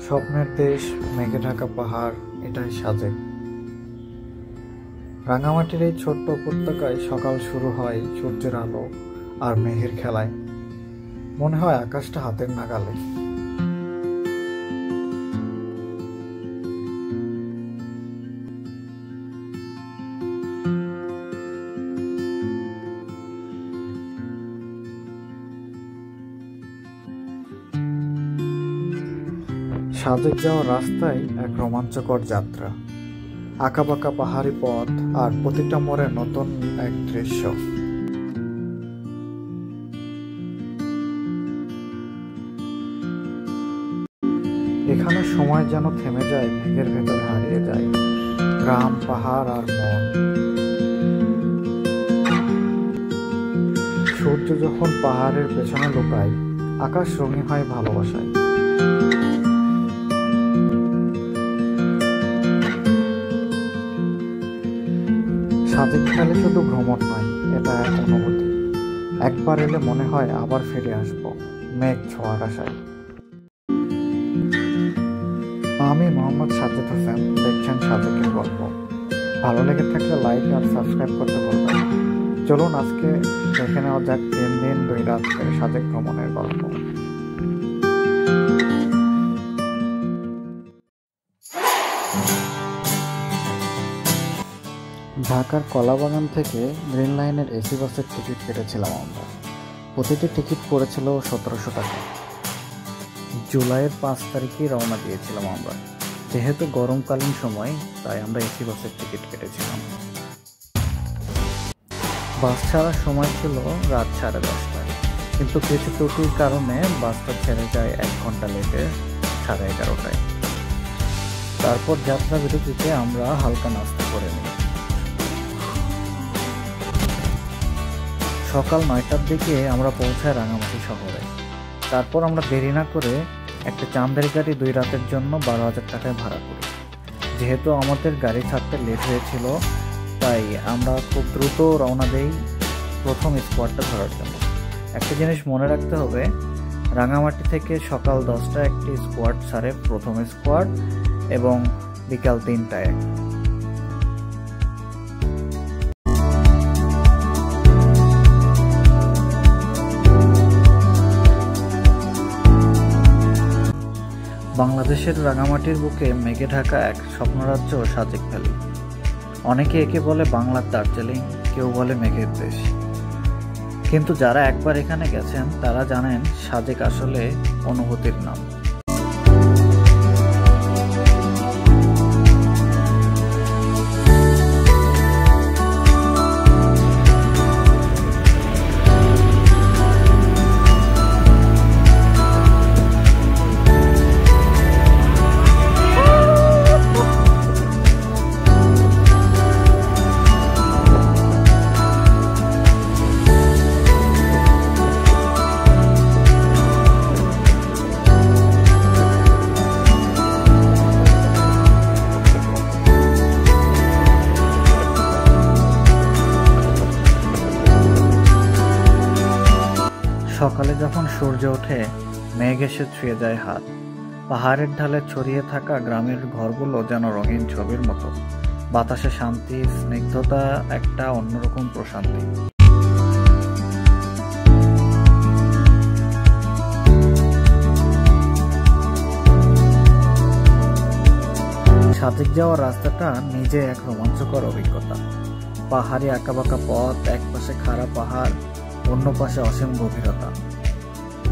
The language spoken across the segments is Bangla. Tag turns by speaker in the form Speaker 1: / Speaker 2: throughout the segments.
Speaker 1: স্বপ্নের দেশ, মেঘে ঢাকা পাহাড়, এটাই সাজেক। রাঙামাটির এই ছোট্ট উপত্যকায় সকাল শুরু হয় সূর্যের আলো আর মেঘের খেলায়। মনে হয় আকাশটা হাতের নাগালে। সাজেক যাওয়ার রাস্তায় এক রোমাঞ্চকর যাত্রা। আঁকাবাঁকা পাহাড়ি পথ আর প্রতিটা মোড়ে নতুন এক দৃশ্য। এখানে সময় যেন থেমে যায়, মেঘের ভেতর হারিয়ে যায় গ্রাম, পাহাড় আর মন। সূর্য যখন পাহাড়ের পেছনে লুকায়, আকাশ রঙিন হয় ভালোবাসায়। সাজেক খেলে শুধু ভ্রমণ নয়, এটা এক অনুভূতি। একবার এলে মনে হয় আবার ফিরে আসবো মেঘ ছোঁয়ার আশায়। আমি মোহাম্মদ সাজ্জাদ হোসেন, দেখছেন সাজেকের গল্প। ভালো লেগে থাকলে লাইক আর সাবস্ক্রাইব করতে ভুলবেন না। চলুন আজকে দেখে নেওয়া যাক 3 দিন 2 রাতের সাজেক ভ্রমণের গল্প। ঢাকার কলাবাগান থেকে গ্রিন লাইনের এসি বাসের টিকিট কেটেছিলাম আমরা। প্রতিটি টিকিট পড়েছিল 1700 টাকা। জুলাইয়ের 5 তারিখে রওনা দিয়েছিলাম আমরা। যেহেতু গরমকালীন সময়, তাই আমরা এসি বাসের টিকিট কেটেছিলাম। বাস ছাড়ার সময় ছিল রাত 10:30টায়, কিন্তু কিছু ত্রুটির কারণে বাসটা ছেড়ে যায় 1 ঘন্টা লেটে 11:30টায়। তারপর যাত্রা বিরতিতে আমরা হালকা নাস্তা করে নিই। সকাল 9টার দিকে আমরা পৌঁছাই রাঙামাটি শহরে। তারপর আমরা দেরি না করে একটা চাঁদের গাড়ি 2 রাতের জন্য 12,000 টাকায় ভাড়া করি। যেহেতু আমাদের গাড়ি ছাড়তে লেট হয়েছিল, তাই আমরা খুব দ্রুত রওনা দেই প্রথম স্পটটা ধরার জন্য। একটা জিনিস মনে রাখতে হবে, রাঙামাটি থেকে সকাল 10টায় একটি স্কোয়াড ছাড়ে প্রথম স্কোয়াড, এবং বিকাল 3টায়। বাংলাদেশের রাঙামাটির বুকে মেঘে ঢাকা এক স্বপ্নরাজ্য সাজেক ভ্যালি। অনেকে একে বলে বাংলার দার্জিলিং, কেউ বলে মেঘের দেশ। কিন্তু যারা একবার এখানে গেছেন তারা জানেন সাজেক আসলে অনুভূতির নাম। সকালে যখন সূর্য ওঠে, মেঘ এসে ছুঁয়ে যায় হাত। পাহাড়ের ঢালে ছড়িয়ে থাকা গ্রামের ঘরগুলো যেন রঙিন ছবির মতো। বাতাসে শান্তি, স্নিগ্ধতা, একটা অন্যরকম প্রশান্তি। সাজেক যাওয়ার রাস্তাটা নিজে এক রোমাঞ্চকর অভিজ্ঞতা। পাহাড়ি আঁকাবাঁকা পথ, এক পাশে খাড়া পাহাড়, অন্য পাশে অসীম গভীরতা।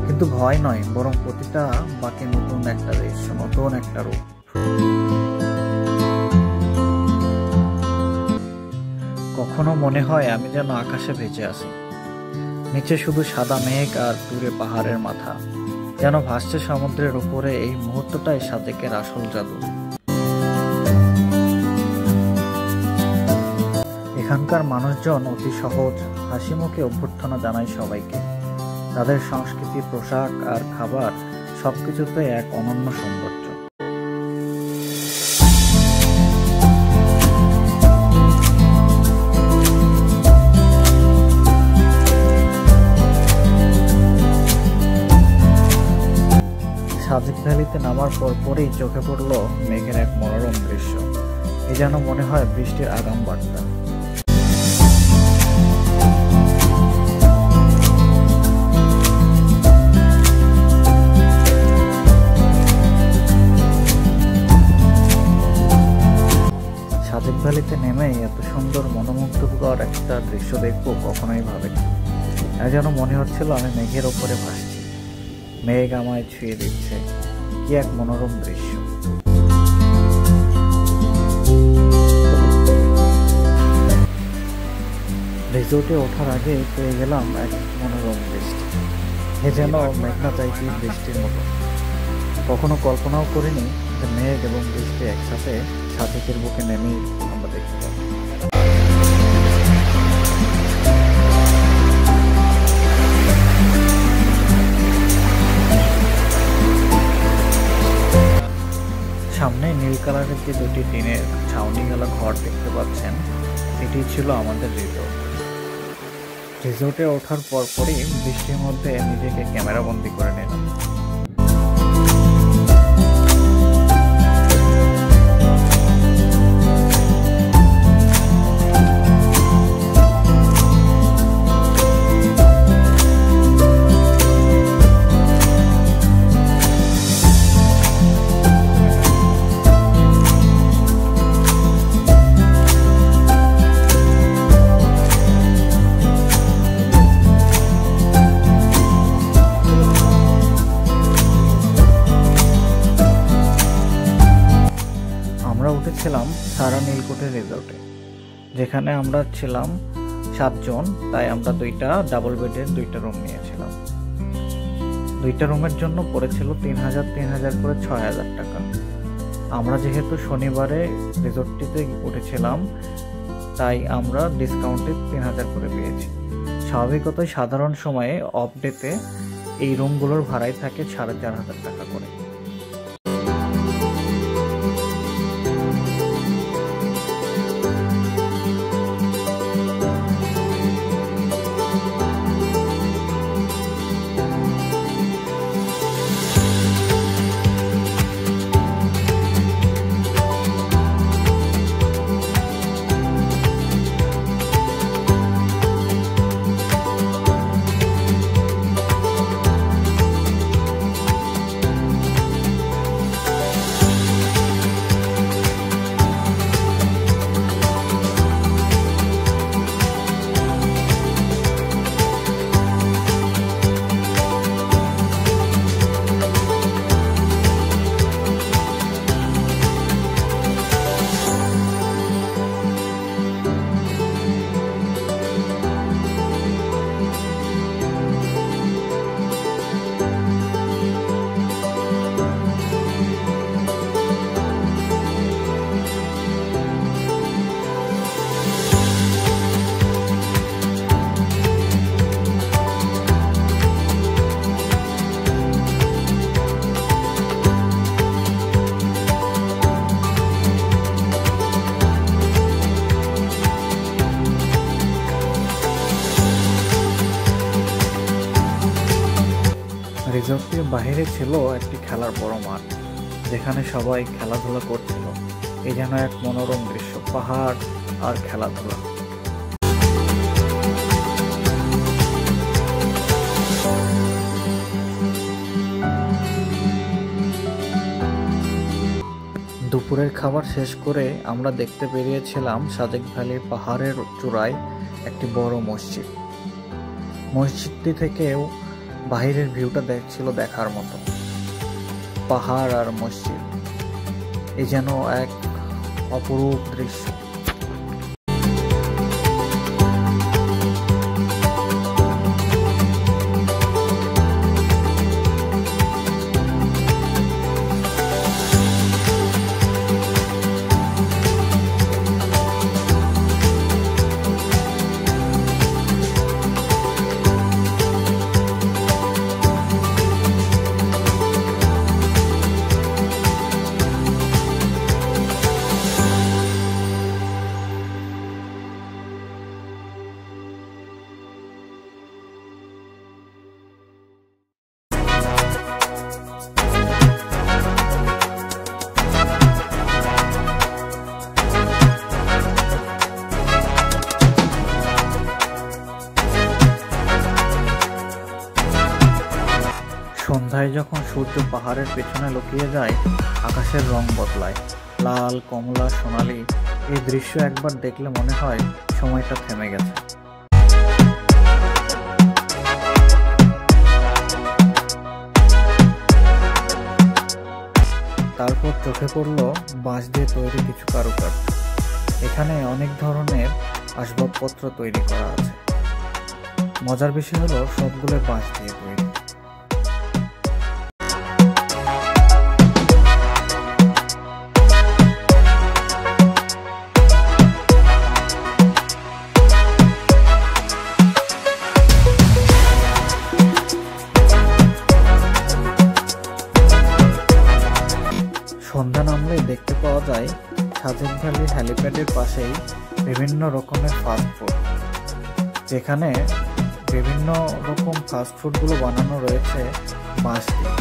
Speaker 1: কিন্তু ভয় নয়, বরং প্রতিটা বাঁকে নতুন একটা দৃশ্য, নতুন একটা রূপ। কখনো মনে হয় আমি যেন আকাশে ভেসে আছি, নিচে শুধু সাদা মেঘ আর দূরে পাহাড়ের মাথা, যেন ভাসছে সমুদ্রের উপরে। এই মুহূর্তটাই সাজেকের আসল জাদু। এখানকার মানুষজন অতি সহজ, হাসি মুখে অভ্যর্থনা জানায় সবাইকে। তাদের সংস্কৃতি, পোশাক আর খাবার সবকিছুতে এক অনন্য সৌন্দর্য। সাজেক ভ্যালিতে নামার পরপরই চোখে পড়ল মেঘের এক মনোরম দৃশ্য। এ যেন মনে হয় বৃষ্টির আগাম বার্তা। সাজেক ভ্যালিতে নেমেই এত সুন্দর মনোমুগ্ধকর একটা দৃশ্য দেখবো কখনোই ভাবিনি। যেন মনে হচ্ছিল আমি মেঘের ওপরে ভাসছি, মেঘ আমায় ছুঁয়ে দিচ্ছে। কি এক মনোরম দৃশ্য। রিসোর্টে ওঠার আগে পেয়ে গেলাম এক মনোরম বৃষ্টি। এ যেন মেঘনা চাইছি বৃষ্টির মতো। কখনো কল্পনাও করিনি যে মেঘ এবং বৃষ্টি একসাথে সাজেকের বুকে নেমেই আমরা দেখতে পাবো। সামনে নীল কালারের যে দুটি টিনের ছাউনি গেলা ঘর দেখতে পাচ্ছেন, এটি ছিল আমাদের রিসোর্ট। রিসোর্টে ওঠার পরপরই বৃষ্টির মধ্যে নিজেকে ক্যামেরা বন্দি করে নিলাম। আমরা উঠেছিলাম সারা নীলকোটের রিসোর্টে, যেখানে আমরা ছিলাম 7 জন। তাই আমরা দুইটা ডাবল বেডের দুইটা রুম নিয়েছিলাম। দুইটা রুমের জন্য পড়েছিল 3000 করে 6000 টাকা। আমরা যেহেতু শনিবারে রিসোর্টটিতে উঠেছিলাম, তাই আমরা ডিসকাউন্টে 3000 করে পেয়েছি। স্বাভাবিকতই সাধারণ সময়ে অফ ডেতে এই রুমগুলোর ভাড়াই থাকে 4500 টাকা করে। রিসোর্টটির বাহিরে ছিল একটি খেলার বড় মাঠ, যেখানে সবাই খেলাধুলা করছিল। এই যেন এক মনোরম দৃশ্য, পাহাড় আর খেলাধুলা। দুপুরের খাবার শেষ করে আমরা দেখতে বেরিয়েছিলাম সাজেক ভ্যালির পাহাড়ের চূড়ায় একটি বড় মসজিদ। মসজিদটি থেকেও বাহিরের ভিউটা ছিল দেখার মতো। পাহাড় আর মসজিদ, এই যেন এক অপরূপ দৃশ্য। যখন সূর্য পাহাড়ের পেছনে লুকিয়ে যায়, আকাশের রং বদলায়, লাল, কমলা, সোনালি। এই দৃশ্য একবার দেখলে মনে হয় সময়টা থেমে গেছে। তারপর চোখে পড়ল বাঁশ দিয়ে তৈরি কিছু কারুকার্য। এখানে অনেক ধরনের আসবাবপত্র তৈরি করা আছে। মজার বিষয় হলো সবগুলো বাঁশ দিয়ে তৈরি। সন্ধ্যা নামলেই দেখতে পাওয়া যায় সাজেক ভ্যালি হ্যালিপ্যাডের পাশেই বিভিন্ন রকমের ফাস্টফুড, যেখানে বিভিন্ন রকম ফাস্টফুডগুলো বানানো রয়েছে বাঁশ দিয়ে।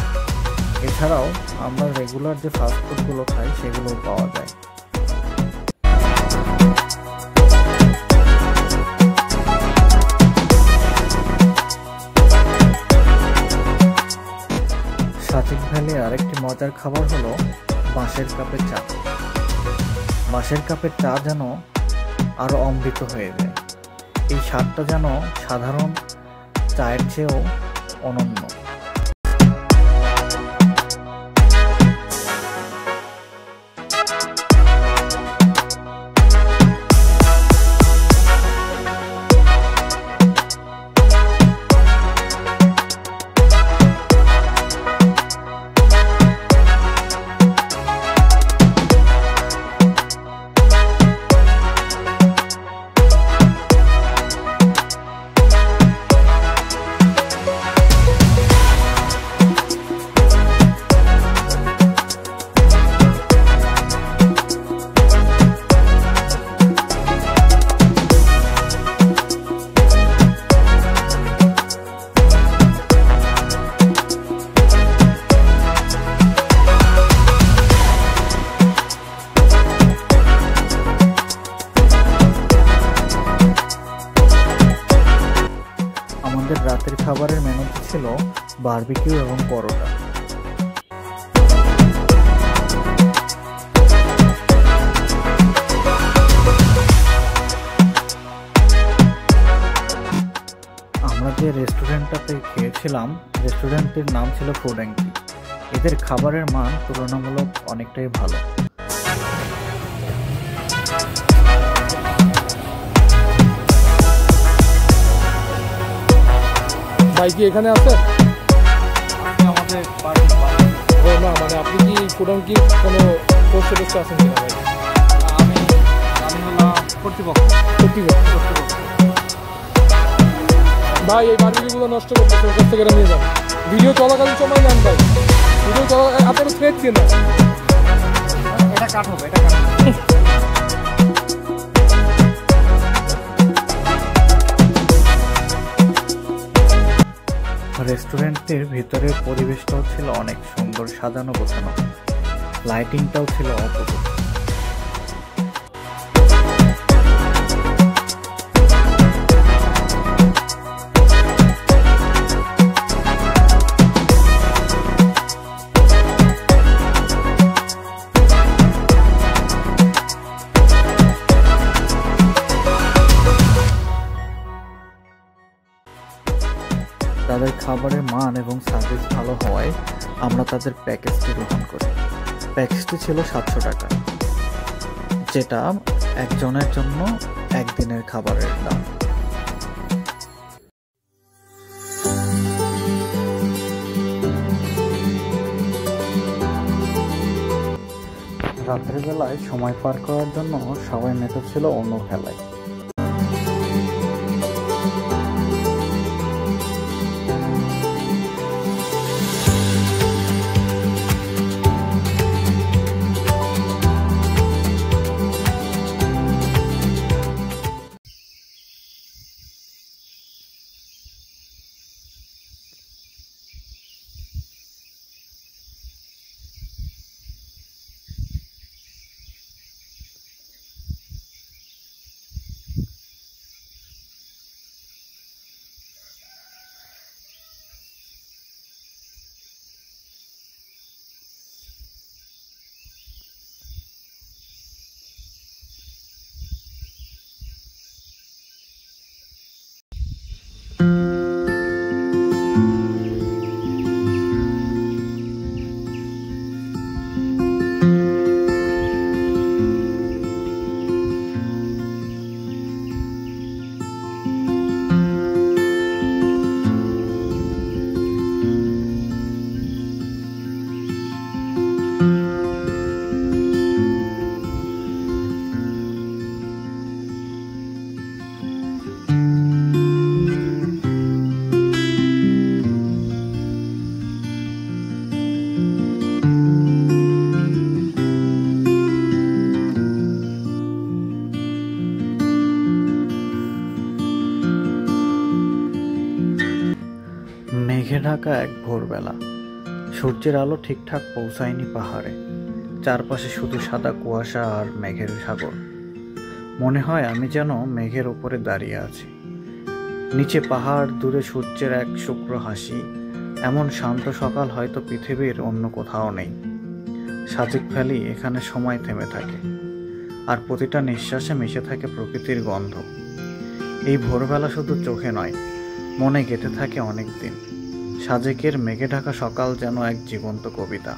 Speaker 1: এছাড়াও আমরা রেগুলার যে ফাস্টফুডগুলো খাই সেগুলোও পাওয়া যায়। সাজেক ভ্যালি আরেকটি মজার খাবার হলো বাঁশের কাপে চা। বাঁশের কাপের চা যেন আরো অমৃত হয়ে যায়। এই স্বাদটা যেন সাধারণ চায়ের চেয়েও অনন্য। আমাদের রাতের খাবারের মেনুতে ছিল বারবিকিউ এবং পরোটা। আমরা যে রেস্টুরেন্টটাতে খেয়েছিলাম, রেস্টুরেন্টটির নাম ছিল ফুড অ্যান্ড টি। এদের খাবারের মান তুলনামূলক অনেকটাই ভালো।
Speaker 2: ভাই কি এখানে আছেন?
Speaker 1: আমাদের
Speaker 2: ও না, মানে আপনি কি ফুড অ্যান্ড টির কোনো পোস্টে আছেন কিনা ভাই?
Speaker 1: আমি হলাম কর্তৃপক্ষ।
Speaker 2: ভাই এই বারবিকিউগুলো নষ্ট করতেছে, ওর কাছ থেকে নিয়ে যান। ভিডিও চলাকালীন সময় নেন ভাই, ভিডিও চলা আপনার থ্রেট দিয়ে না।
Speaker 1: এটা কাট হবে, এটা কাট হবে। রেস্টুরেন্টের ভিতরের পরিবেশটাও ছিল অনেক সুন্দর, সাজানো গোছানো। লাইটিংটাও ছিল অপূর্ব। তাদের খাবারের মান এবং সার্ভিস ভালো হওয়ায় আমরা তাদের প্যাকেজটি গ্রহণ করি। প্যাকেজটি ছিল 700 টাকা, যেটা একজনের জন্য একদিনের খাবারের দাম। রাতের বেলায় সময় পার করার জন্য সবাই মেতেছিল অন্য খেলায়। থাকা এক ভোরবেলা। সূর্যের আলো ঠিকঠাক পৌঁছায়নি পাহাড়ে, চারপাশে শুধু সাদা কুয়াশা আর মেঘের সাগর। মনে হয় আমি যেন মেঘের উপরে দাঁড়িয়ে আছি। নিচে পাহাড়, দূরে সূর্যের এক শুক্র হাসি। এমন শান্ত সকাল হয়তো পৃথিবীর অন্য কোথাও নেই। সাজেক ভ্যালি, এখানে সময় থেমে থাকে, আর প্রতিটা নিঃশ্বাসে মিশে থাকে প্রকৃতির গন্ধ। এই ভোরবেলা শুধু চোখে নয়, মনে গেঁথে থাকে অনেক দিন। সাজেকের মেঘে ঢাকা সকাল যেন এক জীবন্ত কবিতা।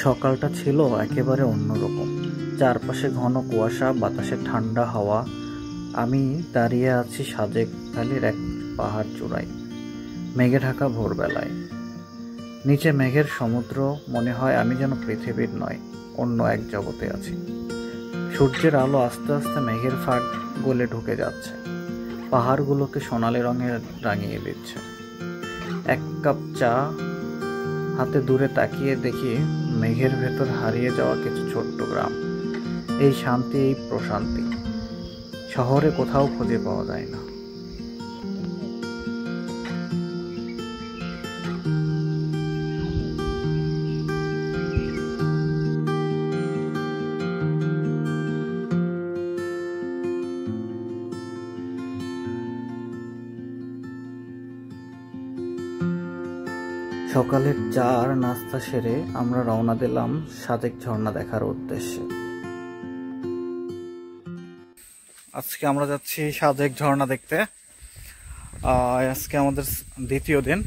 Speaker 1: সকালটা ছিল একেবারে অন্যরকম। চারপাশে ঘন কুয়াশা, বাতাসে ঠান্ডা হাওয়া। আমি দাঁড়িয়ে আছি সাজেক ভ্যালির এক পাহাড় চূড়ায়, মেঘে ঢাকা ভোরবেলায়। নিচে মেঘের সমুদ্র। মনে হয় আমি যেন পৃথিবীর নয়, অন্য এক জগতে আছি। সূর্যের আলো আস্তে আস্তে মেঘের ফাঁক গলে ঢুকে যাচ্ছে, পাহাড়গুলোকে সোনালি রঙে রাঙিয়ে দিচ্ছে। এক কাপ চা হাতে দূরে তাকিয়ে দেখি মেঘের ভেতর হারিয়ে যাওয়া কিছু ছোট্ট গ্রাম। এই শান্তি, এই প্রশান্তি শহরে কোথাও খুঁজে পাওয়া যায় না। সকালের চা আর নাস্তা সেরে আমরা রওনা দিলাম সাজেক ঝর্ণা দেখার উদ্দেশ্যে। আজকে আমরা যাচ্ছি সাজেক ঝর্ণা দেখতে। আজকে আমাদের দ্বিতীয় দিন।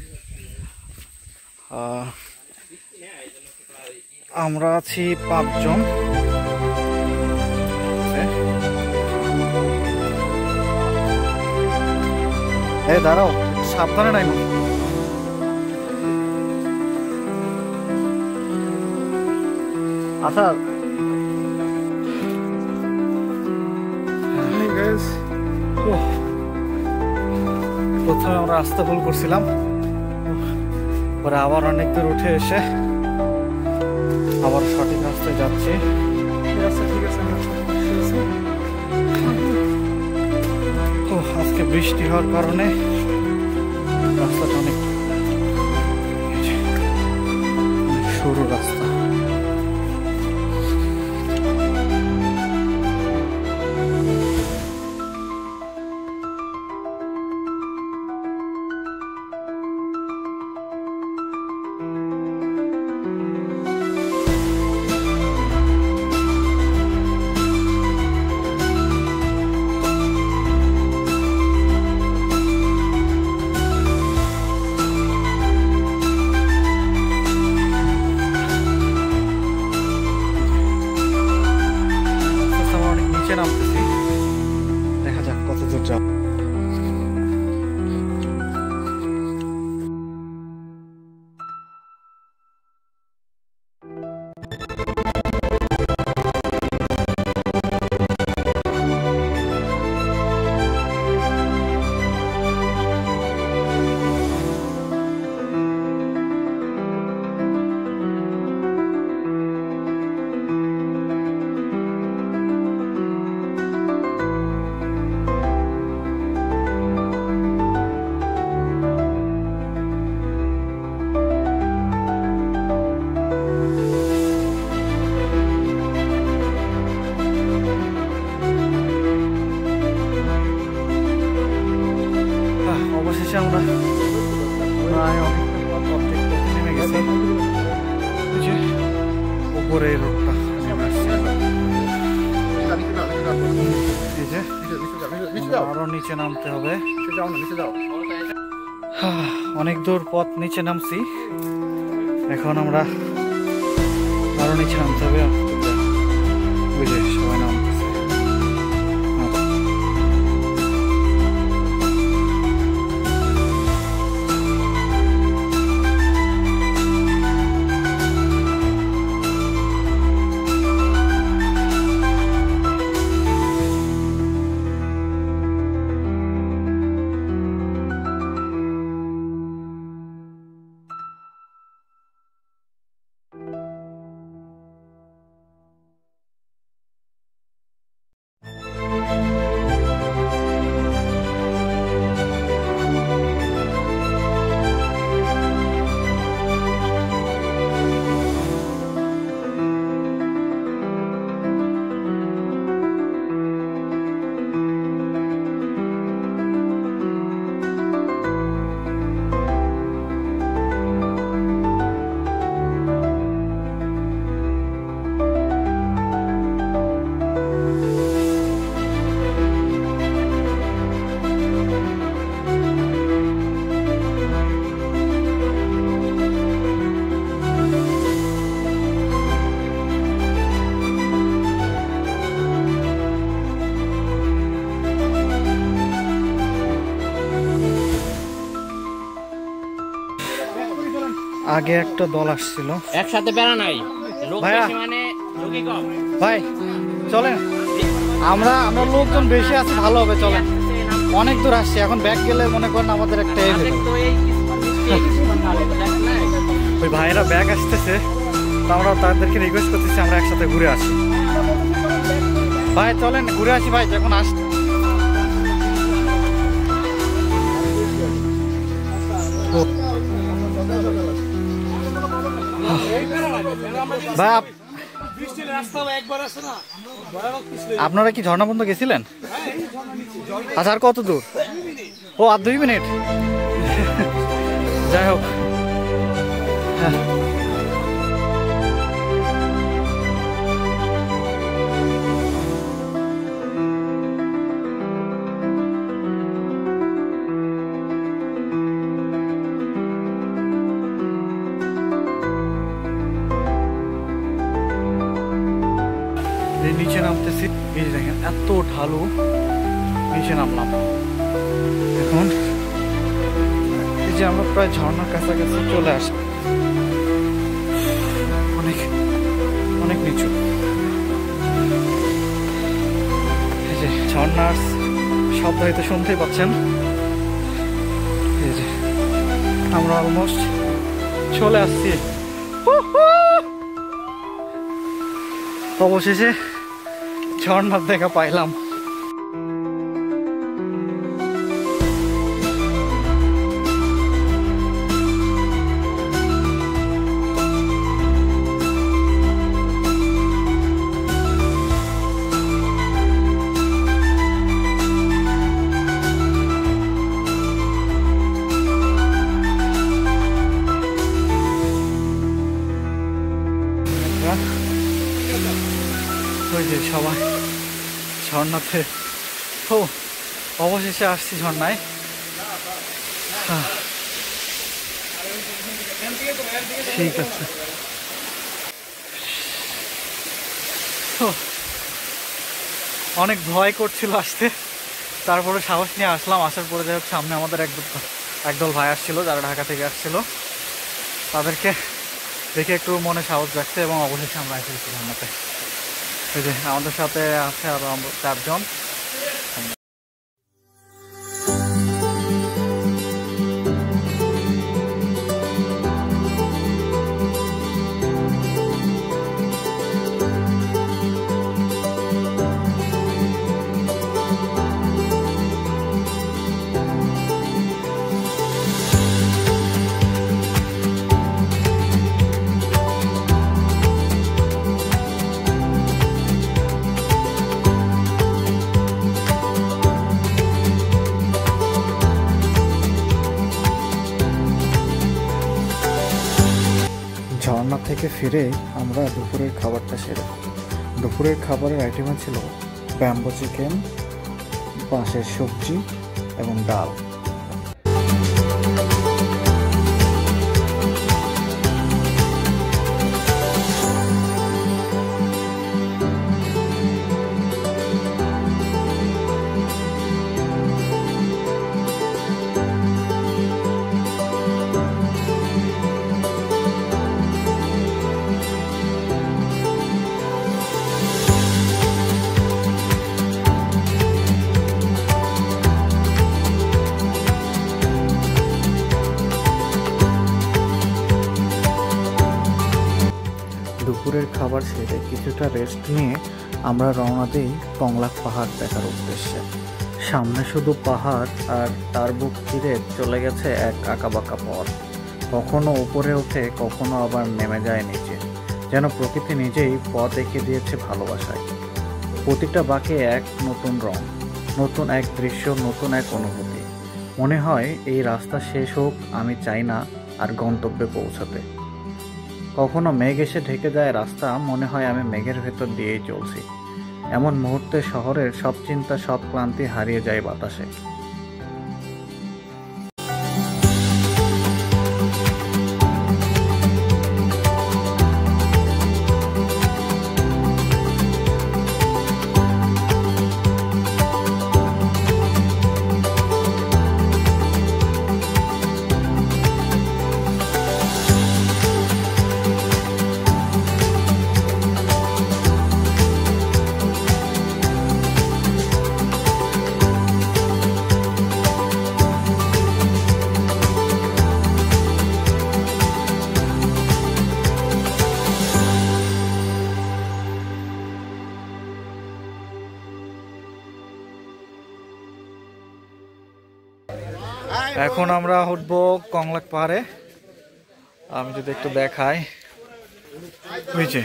Speaker 1: আমরা আছি 5 জন। দাঁড়াও, সাবধানে নাই। আচ্ছা, প্রথমে আমরা রাস্তা ভুল করছিলাম, পরে আবার অনেক দূর উঠে এসে আবার সঠিক রাস্তায় যাচ্ছি। আজকে বৃষ্টি হওয়ার কারণে রাস্তাটা অনেক সরু রাস্তা। নামতেছি, দেখা যাক কত দূর যাব। অবশেষে আমরা প্রায় অর্ধেক নেমে গেছি। উপরে রোডটা নেমে আসছে, আরো নিচে নামতে হবে। অনেক দূর পথ নিচে নামছি, এখন আমরা আরো নিচে নামতে হবে। বুঝে সবাই নামতেছে। আগে একটা দল আসছিল,
Speaker 3: একসাথে বেড়া নাই, লোক
Speaker 1: ভাইয়া।
Speaker 3: বেশি মানে লোকই কম।
Speaker 1: ভাই চলেন, আমরা লোকজন বেশি আছে, ভালো হবে, চলেন। অনেক দূর আসছি, এখন ব্যাক গেলে মনে করেন আমাদের একটা এ হলো।
Speaker 3: তো এই কিছুক্ষণ ভালো দেখেন না।
Speaker 1: ওই ভাইয়েরা ব্যাগ আসতেছে, তো আমরা তাদেরকে রিকোয়েস্ট করতেছি আমরা একসাথে ঘুরে আসি। ভাই চলেন ঘুরে আসি ভাই, যখন আস ভাই আপনারা কি ঝর্ণা বন্ধ গেছিলেন? আচ্ছা, আর কত দূর? ও আর 2 মিনিট। যাই হোক, হ্যাঁ। নিচে নামতেছি, এই যে দেখেন এত ঢালু, নিচে নামলাম। এখন এই যে আমরা প্রায় ঝর্ণার কাছাকাছি চলে আসি, অনেক অনেক নিচু। এই যে ঝর্ণার শব্দ হয়তো শুনতেই পাচ্ছেন। এই যে আমরা অলমোস্ট চলে আসছি, অবশেষে ঝর্ণার দেখা পাইলাম। ওই যে সবাই ঝর্ণাতে, ও অবশেষে আসছি ঝর্ণায়। ঠিক আছে, অনেক ভয় করছিল আসতে, তারপরে সাহস নিয়ে আসলাম। আসার পরে যাই হোক সামনে আমাদের একদল ভাই আসছিল যারা ঢাকা থেকে আসছিল, তাদেরকে দেখে একটু মনে সাহস জাগছে এবং অবশেষে আমরা এসেছি ঝর্ণাতে। এই যে আমাদের সাথে আছে আরো 4 জন। ঝর্ণা থেকে ফিরে আমরা দুপুরের খাবারটা সেরে, দুপুরের খাবারের আইটেমে ছিল ব্যাম্বো চিকেন, বাঁশের সবজি এবং ডাল। দুপুরের খাবার সেরে কিছুটা রেস্ট নিয়ে আমরা রওনা দিই কংলাক পাহাড় দেখার উদ্দেশ্যে। সামনে শুধু পাহাড় আর তার বুক চিরে চলে গেছে এক আঁকাবাঁকা পথ, কখনো উপরে ওঠে কখনো আবার নেমে যায় নিচে, যেন প্রকৃতি নিজেই পথ এঁকে দিয়েছে ভালোবাসায়। প্রতিটা বাঁকে এক নতুন রং, নতুন এক দৃশ্য, নতুন এক অনুভূতি। মনে হয় এই রাস্তা শেষ হোক, আমি চাই না আর গন্তব্যে পৌঁছাতে। কখনো মেঘ এসে ঢেকে যায় রাস্তা, মনে হয় আমি মেঘের ভেতর দিয়েই চলছি। এমন মুহূর্তে শহরের সব চিন্তা, সব ক্লান্তি হারিয়ে যায় বাতাসে। এখন আমরা উঠবো কংলাক পাহাড়ে। আমি যদি একটু দেখাই, বুঝছে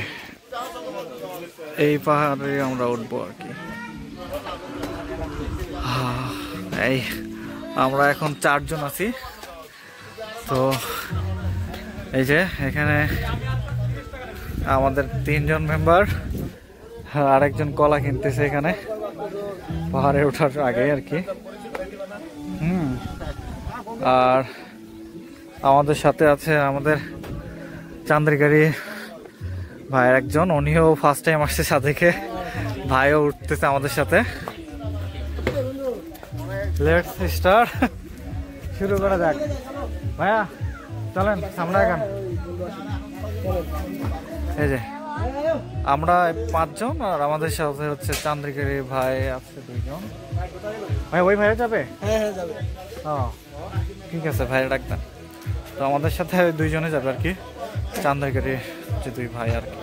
Speaker 1: এই পাহাড়ে আমরা উঠবো আর কি। এই আমরা এখন 4 জন আছি। তো এই যে এখানে আমাদের 3 জন মেম্বার, আরেকজন কলা কিনতেছে এখানে পাহাড়ে ওঠার আগে আর কি। আর আমাদের সাথে আছে আমাদের চান্দ্রিকারি ভাইয়ের একজন, উনিও ফার্স্ট টাইম আসছে সাথে, ভাইও উঠতেছে আমাদের সাথে। লেটস স্টার্ট, শুরু করা যাক। ভাইয়া চলেন সামনে এখন। এই যে আমরা 5 জন, আর আমাদের সাথে হচ্ছে চান্দ্রিকারি ভাই আছে 2 জন। ভাই ওই ভাইয়া যাবে? হ্যাঁ যাবে। ঠিক আছে, ভাইয়া ডাকবেন। তো আমাদের সাথে 2 জনে যাবে আর কি, চান্দ্রিকারি যে 2 ভাই আর কি।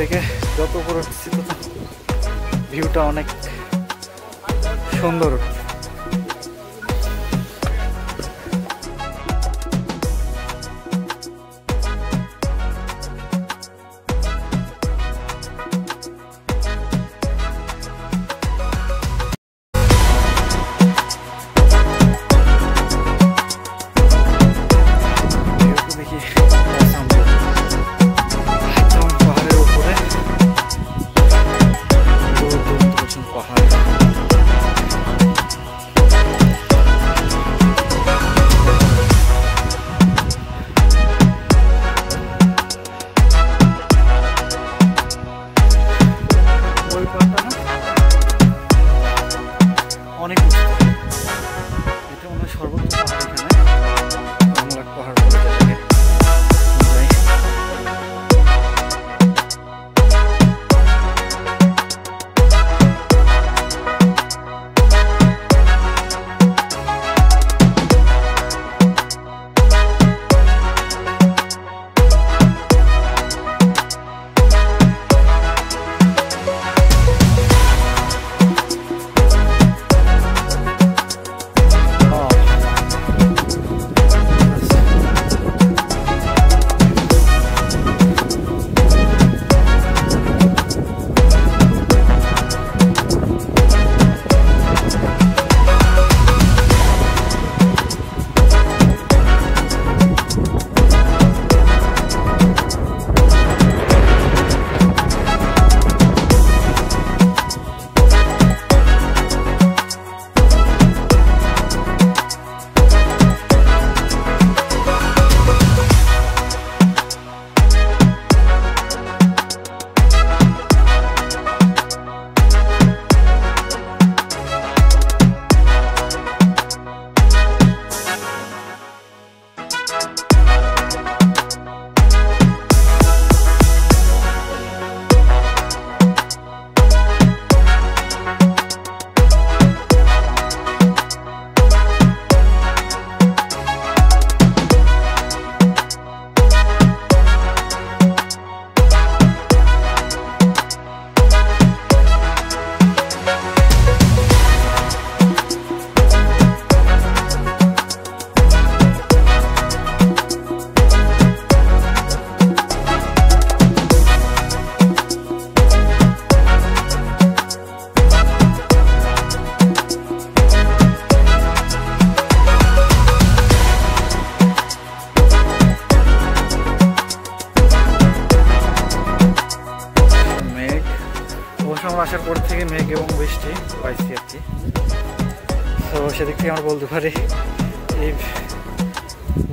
Speaker 1: থেকে যত উপরে উঠছি তত ভিউটা অনেক সুন্দর। দেখি পাহাড় আর কি। তো সেদিক থেকে আমরা বলতে পারি এই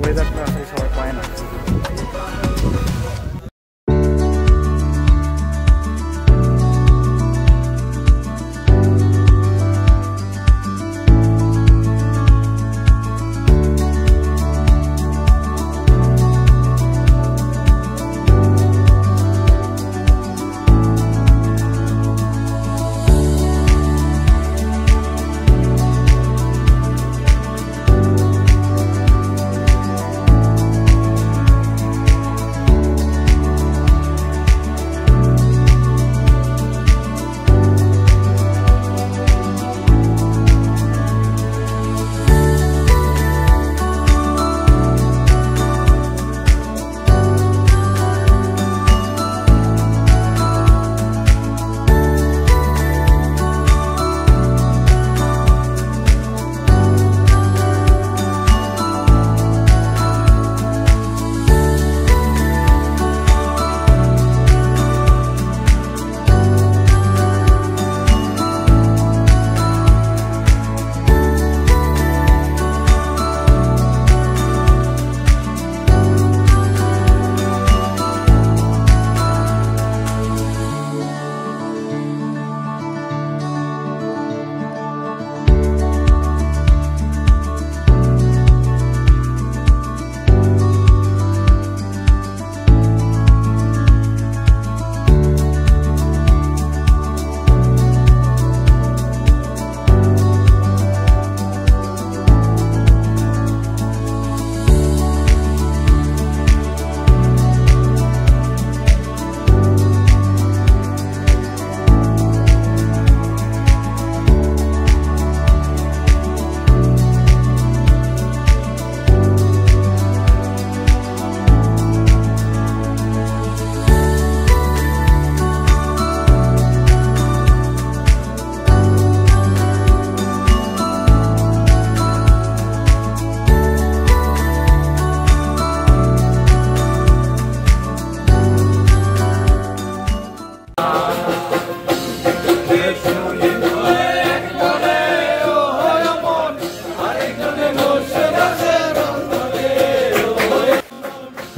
Speaker 1: ওয়েদারটা আসলে সবাই পায় না।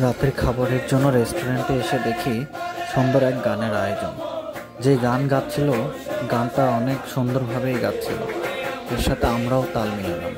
Speaker 1: রাতের খাবারের জন্য রেস্টুরেন্টে এসে দেখি সুন্দর এক গানের আয়োজন। যে গান গাচ্ছিল, গানটা অনেক সুন্দরভাবেই গাচ্ছিল, এর সাথে আমরাও তাল মিলালাম।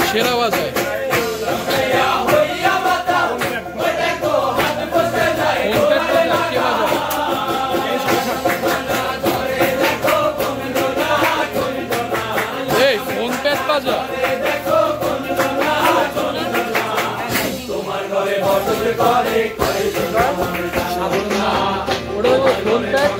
Speaker 2: সেরা বাজায় এই ফোন প্যাড বাজা ওটা ফোন প্যাড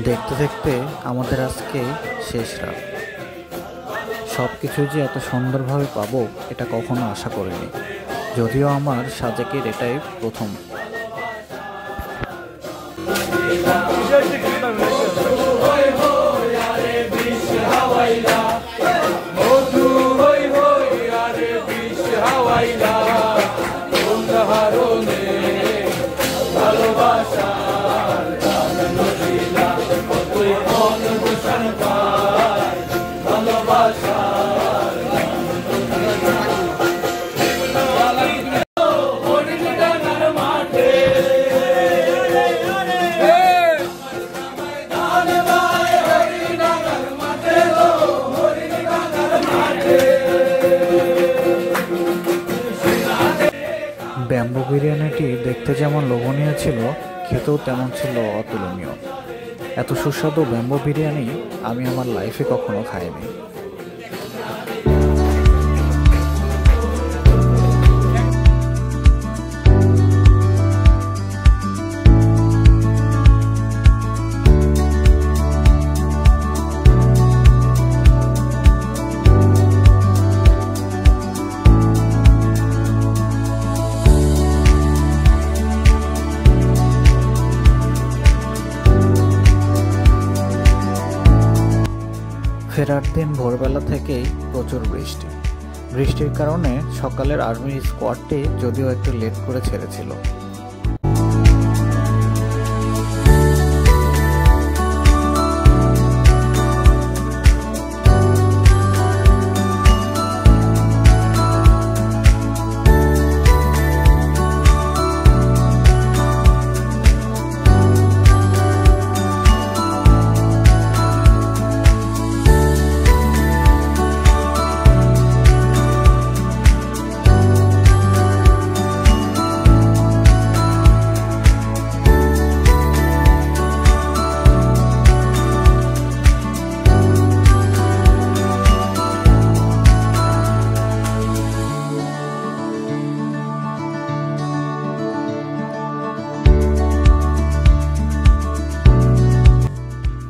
Speaker 1: দেখতে দেখতে আমাদের আজকে শেষ রাত। সব কিছু যে এত সুন্দরভাবে পাবো এটা কখনো আশা করিনি, যদিও আমার সাজেকের এটাই প্রথম। বিরিয়ানিটি দেখতে যেমন লোভনীয় ছিল, খেতেও তেমন ছিল অতুলনীয়। এত সুস্বাদু ব্যাম্বো বিরিয়ানি আমি আমার লাইফে কখনো খাইনি। ফেরার দিন ভোরবেলা থেকেই প্রচুর বৃষ্টি। বৃষ্টির কারণে সকালের আর্মির স্কোয়াডটি যদিও একটু লেট করে ছেড়েছিল।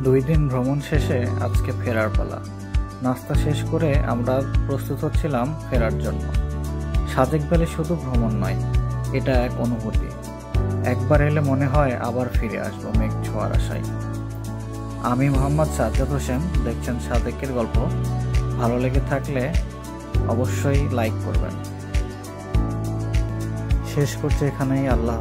Speaker 1: দুই দিন ভ্রমণ শেষে আজকে ফেরার পালা। নাস্তা শেষ করে আমরা প্রস্তুত হচ্ছিলাম ফেরার জন্য। সাজেক ভ্যালি শুধু ভ্রমণ নয়, এটা এক অনুভূতি। একবার এলে মনে হয় আবার ফিরে আসবো মেঘ ছোঁয়ার আশায়। আমি মোহাম্মদ সাজ্জাদ হোসেন, দেখছেন সাজেকের গল্প। ভালো লেগে থাকলে অবশ্যই লাইক করবেন। শেষ করছি এখানেই। আল্লাহ।